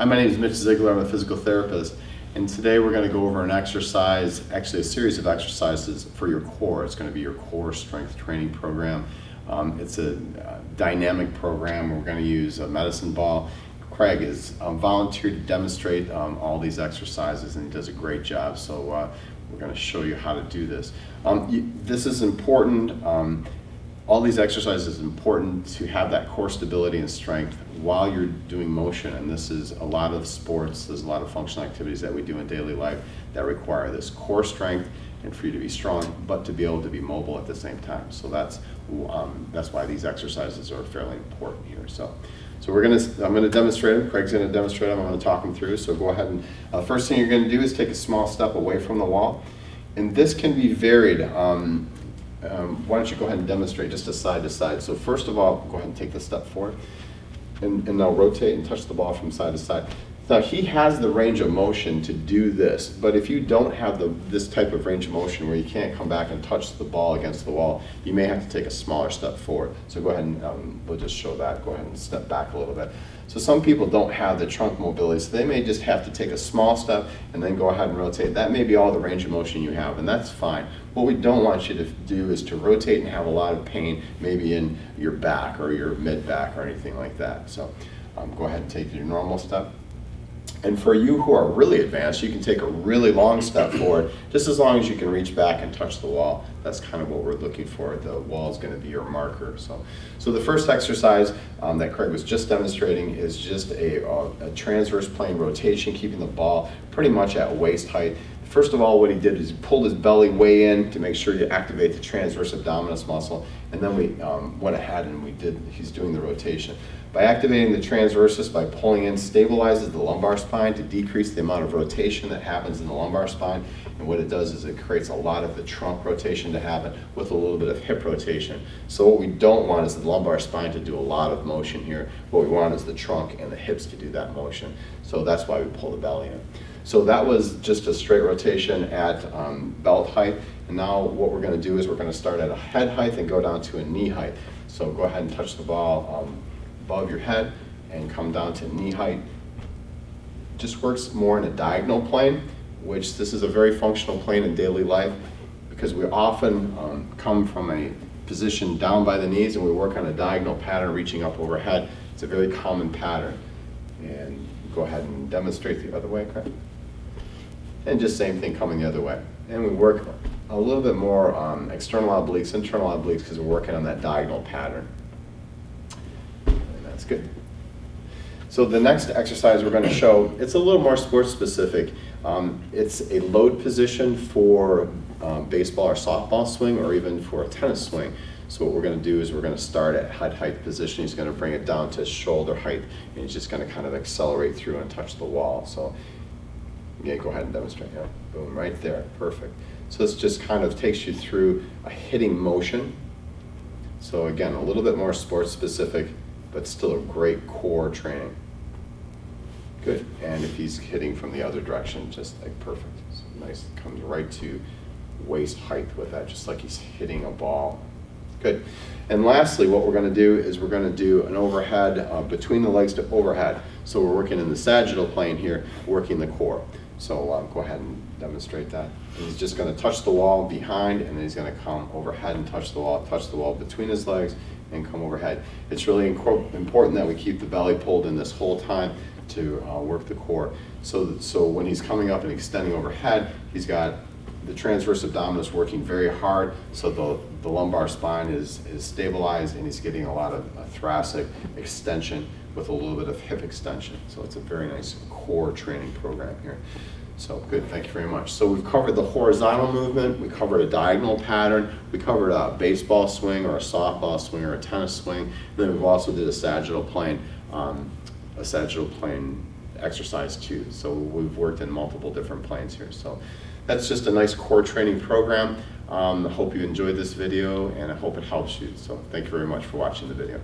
Hi, my name is Mitch Ziegler. I'm a physical therapist, and today we're going to go over an exercise, actually a series of exercises for your core. It's going to be your core strength training program. It's a dynamic program. We're going to use a medicine ball. Craig is volunteered to demonstrate all these exercises, and he does a great job. So we're going to show you how to do this. This is important. All these exercises is important to have that core stability and strength while you're doing motion, and this is a lot of sports, there's a lot of functional activities that we do in daily life that require this core strength and for you to be strong, but to be able to be mobile at the same time. So that's why these exercises are fairly important here. So I'm gonna demonstrate them. Craig's gonna demonstrate them. I'm gonna talk them through. So go ahead and first thing you're gonna do is take a small step away from the wall, and this can be varied. Why don't you go ahead and demonstrate just a side to side. So first of all, go ahead and take the step forward, and now rotate and touch the ball from side to side. Now he has the range of motion to do this, but if you don't have this type of range of motion where you can't come back and touch the ball against the wall, you may have to take a smaller step forward. So go ahead and we'll just show that. Go ahead and step back a little bit. So some people don't have the trunk mobility, so they may just have to take a small step and then go ahead and rotate. That may be all the range of motion you have, and that's fine. What we don't want you to do is to rotate and have a lot of pain, maybe in your back or your mid-back or anything like that. So go ahead and take your normal step. And for you who are really advanced, you can take a really long step forward, just as long as you can reach back and touch the wall. That's kind of what we're looking for. The wall is going to be your marker. So the first exercise that Craig was just demonstrating is just a transverse plane rotation, keeping the ball pretty much at waist height. First of all, what he did is he pulled his belly way in to make sure you activate the transverse abdominis muscle, and then we went ahead and he's doing the rotation. By activating the transversus, by pulling in, stabilizes the lumbar spine to decrease the amount of rotation that happens in the lumbar spine, and what it does is it creates a lot of the trunk rotation to happen with a little bit of hip rotation. So what we don't want is the lumbar spine to do a lot of motion here. What we want is the trunk and the hips to do that motion. So that's why we pull the belly in. So that was just a straight rotation at belt height. And now what we're going to do is we're going to start at a head height and go down to a knee height. So go ahead and touch the ball above your head and come down to knee height. Just works more in a diagonal plane, which this is a very functional plane in daily life because we often come from a position down by the knees and we work on a diagonal pattern reaching up overhead. It's a very common pattern. And go ahead and demonstrate the other way, correct? And just same thing coming the other way. And we work a little bit more external obliques, internal obliques, because we're working on that diagonal pattern. And that's good. So the next exercise we're going to show, it's a little more sports specific. It's a load position for baseball or softball swing, or even for a tennis swing. So what we're going to do is we're going to start at head height position. He's going to bring it down to shoulder height, and he's just going to kind of accelerate through and touch the wall. So yeah, go ahead and demonstrate. Yeah, boom, right there, perfect. So this just kind of takes you through a hitting motion. So again, a little bit more sports specific, but still a great core training. Good, and if he's hitting from the other direction, just like perfect. So nice, comes right to waist height with that, just like he's hitting a ball. Good. And lastly, what we're going to do is we're going to do an overhead, between the legs to overhead. So we're working in the sagittal plane here, working the core. So go ahead and demonstrate that. And he's just going to touch the wall behind, and then he's going to come overhead and touch the wall between his legs, and come overhead. It's really important that we keep the belly pulled in this whole time to work the core. So when he's coming up and extending overhead, he's got the transverse abdominis working very hard, so the lumbar spine is stabilized, and he's getting a lot of thoracic extension with a little bit of hip extension. So it's a very nice core training program here. So good, thank you very much. So we've covered the horizontal movement, we covered a diagonal pattern, we covered a baseball swing or a softball swing or a tennis swing, and then we've also did a sagittal plane exercise too. So we've worked in multiple different planes here. So that's just a nice core training program. I hope you enjoyed this video, and I hope it helps you. So thank you very much for watching the video.